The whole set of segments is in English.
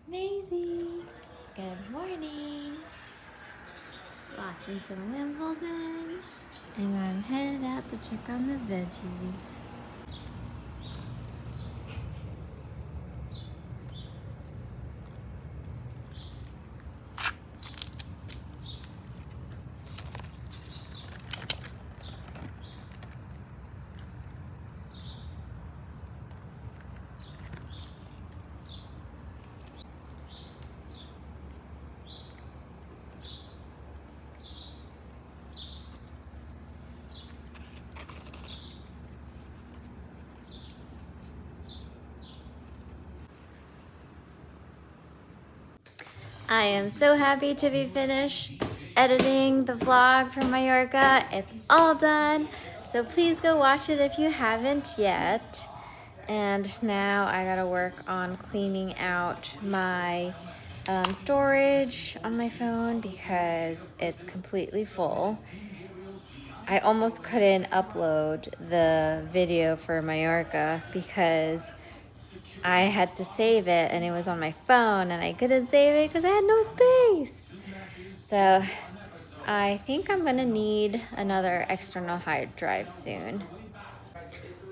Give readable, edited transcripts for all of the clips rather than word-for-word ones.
Maisie, good morning. Watching some Wimbledon, and I'm headed out to check on the veggies. I am so happy to be finished editing the vlog from Mallorca. It's all done, so please go watch it if you haven't yet. And now I gotta work on cleaning out my storage on my phone because it's completely full. I almost couldn't upload the video for Mallorca because I had to save it and it was on my phone and I couldn't save it because I had no space. So I think I'm gonna need another external hard drive soon.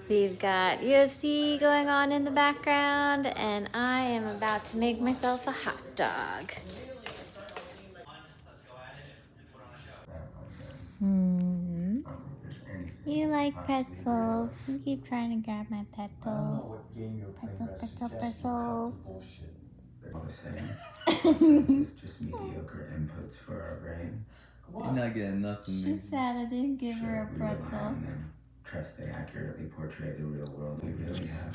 We've got UFC going on in the background and I am about to make myself a hot dog. You like pretzels. You keep trying to grab my pretzels. Pretzels. All the same. It's just mediocre inputs for our brain. You're not getting nothing. She said I didn't give her a We rely pretzel. on them. Trust they accurately portray the real world. We really have is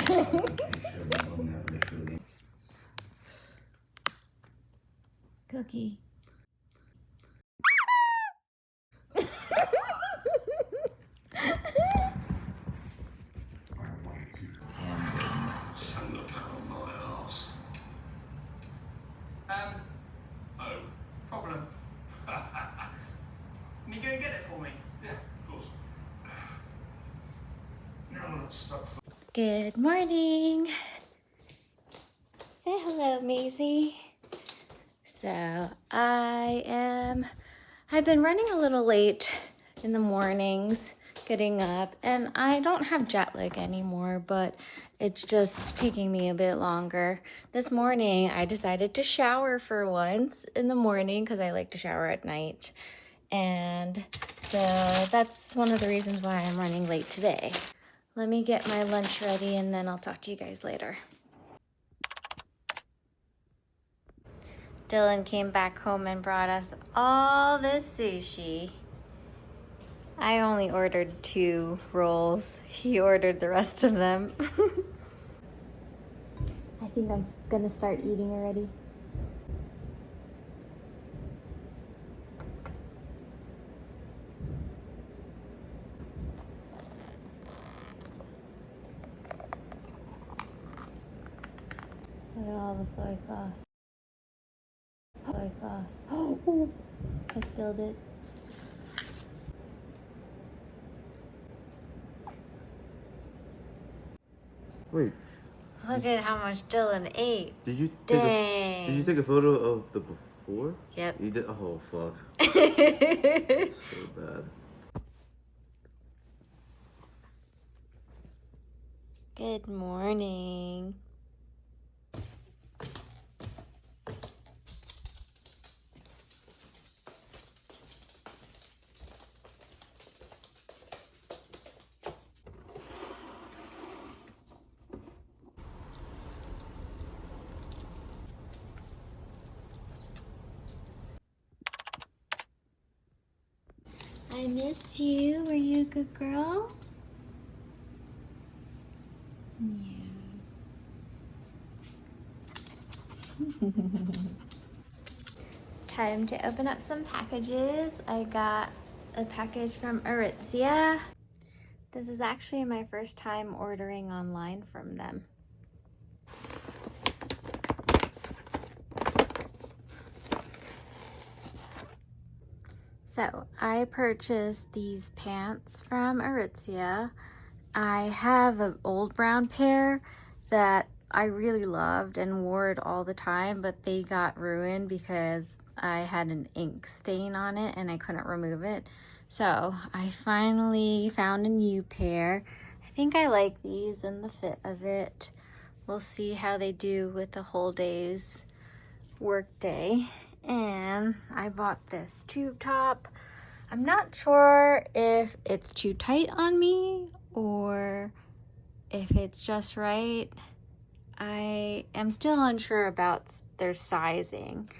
a picture we will never truly. Cookie. Oh, problem. Can you go and get it for me? Yeah, of course. Now I'm stuck. Good morning. Say hello, Maisie. So I've been running a little late in the mornings, getting up, and I don't have jet lag anymore, but it's just taking me a bit longer. This morning, I decided to shower for once in the morning because I like to shower at night. And so that's one of the reasons why I'm running late today. Let me get my lunch ready and then I'll talk to you guys later. Dylan came back home and brought us all this sushi. I only ordered 2 rolls. He ordered the rest of them. I think I'm gonna start eating already. Look at all the soy sauce. Soy sauce. Oh, I spilled it. Wait, Look at how much Dylan ate. did you Dang. did you take a photo of the before? Yep. You did? Oh fuck. That's so bad. Good morning. I missed you. Were you a good girl? Yeah. Time to open up some packages. I got a package from Aritzia. This is actually my first time ordering online from them. So I purchased these pants from Aritzia. I have an old brown pair that I really loved and wore it all the time, but they got ruined because I had an ink stain on it and I couldn't remove it. So I finally found a new pair. I think I like these and the fit of it. We'll see how they do with the whole day's work day. And I bought this tube top. I'm not sure if it's too tight on me or if it's just right. I am still unsure about their sizing.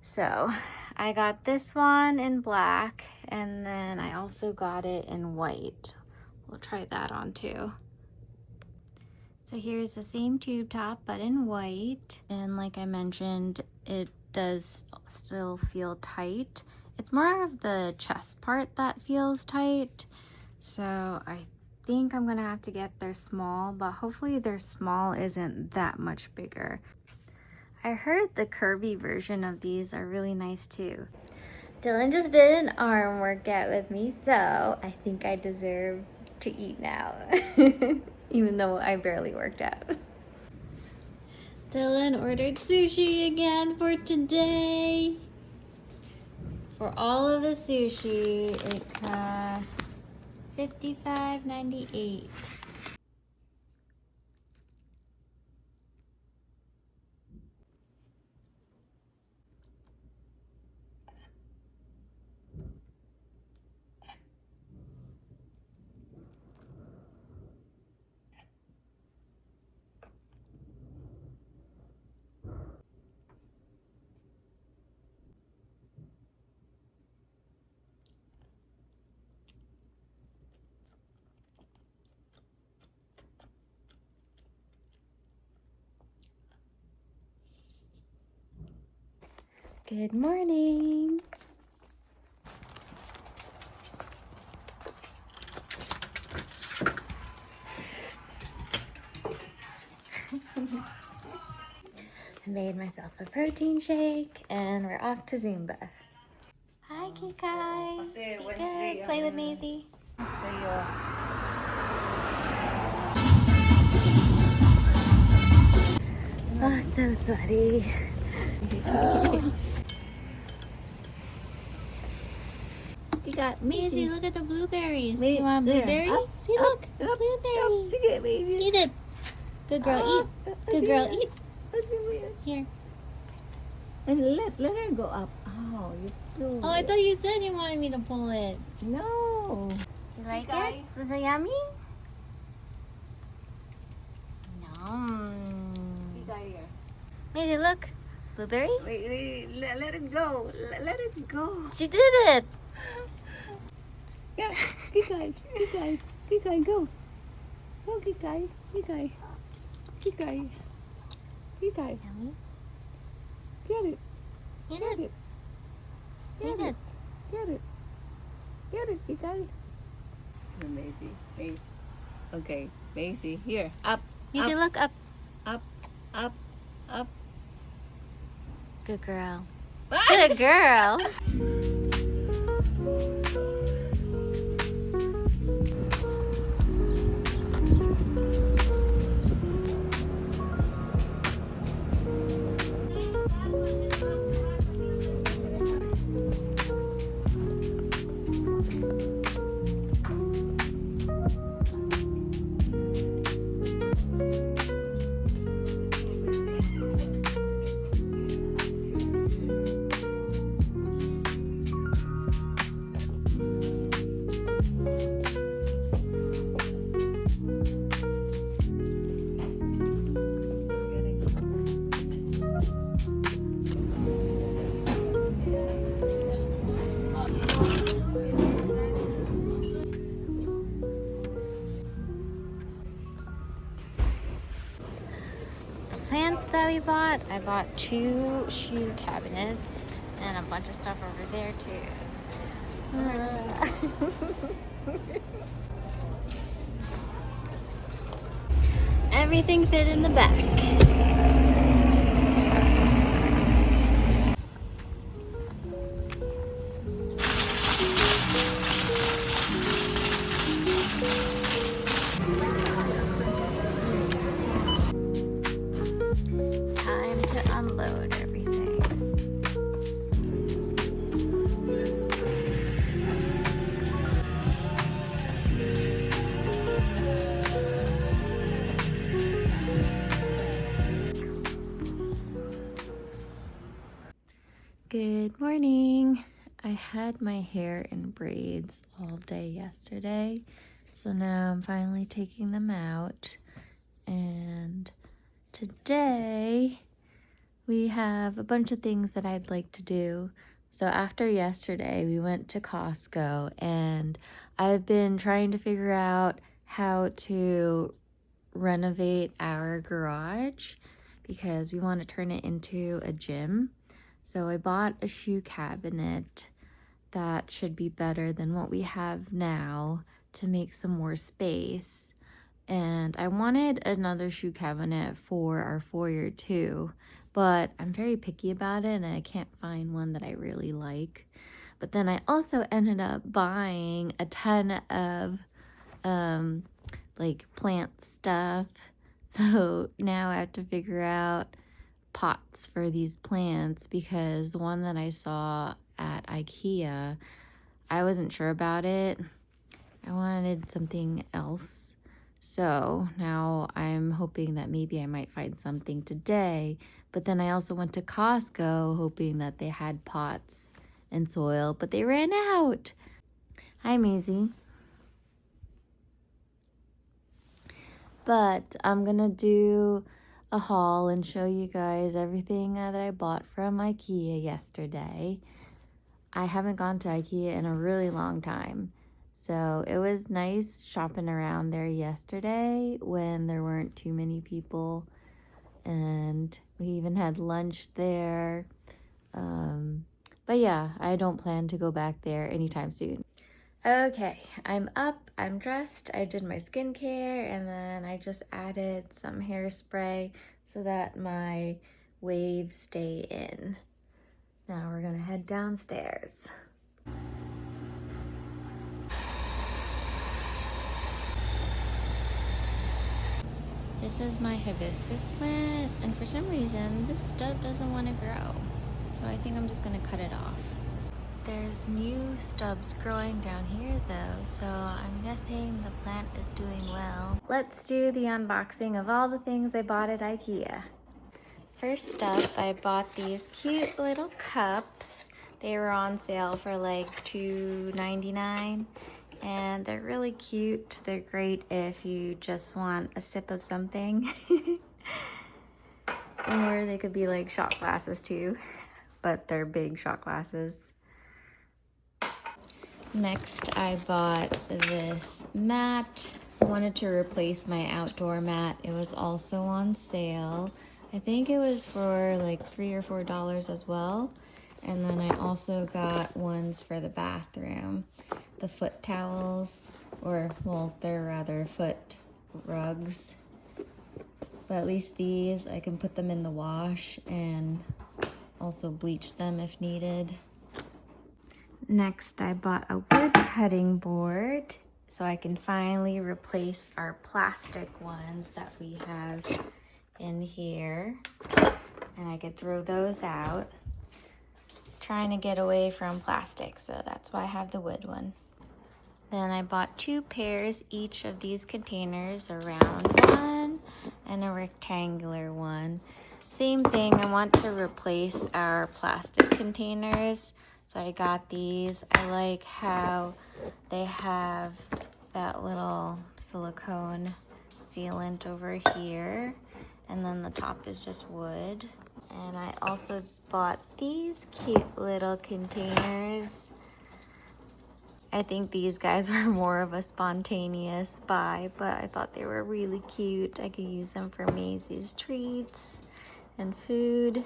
So I got this one in black, and then I also got it in white. We'll try that on too. So here's the same tube top, but in white. And like I mentioned, it does still feel tight. It's more of the chest part that feels tight. So I think I'm gonna have to get their small, but hopefully their small isn't that much bigger. I heard the curvy version of these are really nice too. Dylan just did an arm workout with me, so I think I deserve to eat now, even though I barely worked out. Dylan ordered sushi again for today. For all of the sushi, it costs $55.98. Good morning. I made myself a protein shake and we're off to Zumba. Hi, Kikai. Kasi Be Wednesday, good. Play with Maisie. Sa'yo. Oh, so sweaty. You got Maisie, look at the blueberries. Maisie, You want there. blueberry? Up, See, look. Blueberries. Sige, baby. Eat it. Good girl, eat. Good girl, eat. Here. And let her go up. Oh, you do. Oh, I thought you said you wanted me to pull it. No. You like it? Was it yummy? Yum. Here. Maisie, look. Blueberry? Wait, let it go. Let it go. She did it. Yeah, Kikai, go. Go, Kikai. Yummy. Get it. Eat it. Eat it. Get it, Kikai. Maisie. Okay, Maisie, here. Up. Maisie, Up. look up. Up. Good girl. Good girl. Plants that we bought. I bought 2 shoe cabinets and a bunch of stuff over there too. Everything fit in the back. Good morning. I had my hair in braids all day yesterday, so now I'm finally taking them out. And today we have a bunch of things that I'd like to do. So after yesterday, we went to Costco, and I've been trying to figure out how to renovate our garage because we want to turn it into a gym. So I bought a shoe cabinet that should be better than what we have now to make some more space. And I wanted another shoe cabinet for our foyer too, but I'm very picky about it and I can't find one that I really like. But then I also ended up buying a ton of like plant stuff. So now I have to figure out pots for these plants because the one that I saw at Ikea, I wasn't sure about it. I wanted something else. So now I'm hoping that maybe I might find something today. But then I also went to Costco hoping that they had pots and soil, but they ran out. Hi, Maisie. But I'm gonna do a haul and show you guys everything that I bought from Ikea yesterday. I haven't gone to Ikea in a really long time, so it was nice shopping around there yesterday when there weren't too many people, and we even had lunch there. But yeah, I don't plan to go back there anytime soon. Okay, I'm up, I'm dressed, I did my skincare, and then I just added some hairspray so that my waves stay in. Now we're gonna head downstairs. This is my hibiscus plant, and for some reason this stub doesn't want to grow, so I think I'm just gonna cut it off. There's new stubs growing down here though, so I'm guessing the plant is doing well. Let's do the unboxing of all the things I bought at Ikea. First up, I bought these cute little cups. They were on sale for like $2.99, and they're really cute. They're great if you just want a sip of something. Or they could be like shot glasses too, but they're big shot glasses. Next, I bought this mat. I wanted to replace my outdoor mat. It was also on sale. I think it was for like $3 or $4 as well. And then I also got ones for the bathroom. The foot towels, or well, they're rather foot rugs. But at least these, I can put them in the wash and also bleach them if needed. Next, I bought a wood cutting board so I can finally replace our plastic ones that we have in here. And I could throw those out. Trying to get away from plastic, so that's why I have the wood one. Then I bought 2 pairs each of these containers, a round one and a rectangular one. Same thing, I want to replace our plastic containers. So I got these. I like how they have that little silicone sealant over here. And then the top is just wood. And I also bought these cute little containers. I think these guys were more of a spontaneous buy, but I thought they were really cute. I could use them for Maisie's treats and food.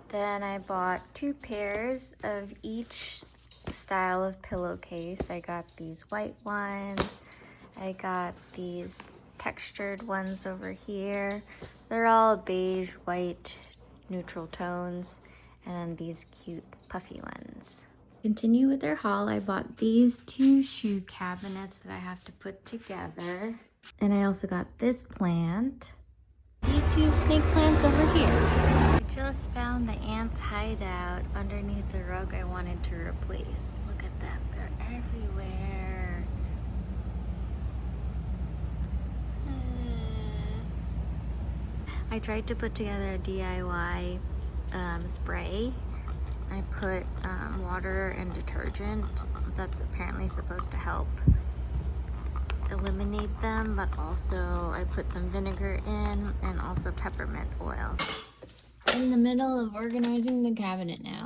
Then I bought 2 pairs of each style of pillowcase. I got these white ones. I got these textured ones over here. They're all beige, white, neutral tones. And then these cute puffy ones. Continue with their haul. I bought these 2 shoe cabinets that I have to put together. And I also got this plant. These 2 snake plants over here. I just found the ants' hideout underneath the rug I wanted to replace. Look at them, they're everywhere. I tried to put together a DIY spray, I put water and detergent. That's apparently supposed to help eliminate them, but also I put some vinegar in and also peppermint oils. In the middle of organizing the cabinet now.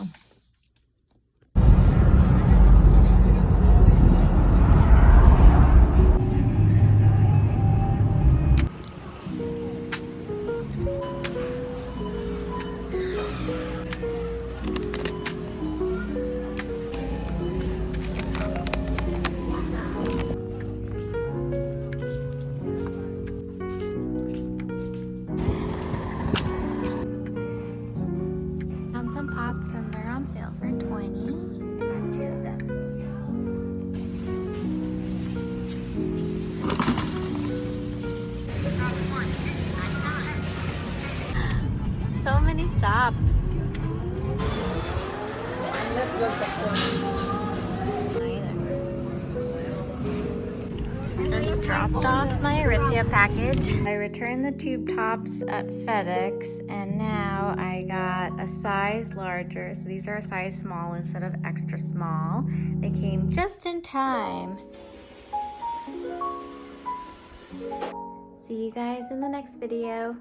Found some pots and they're on sale for $20. Got 2 of them. So many stops. I just dropped off my Aritzia package. I returned the tube tops at FedEx and now I got a size larger. So these are a size small instead of extra small. They came just in time. See you guys in the next video.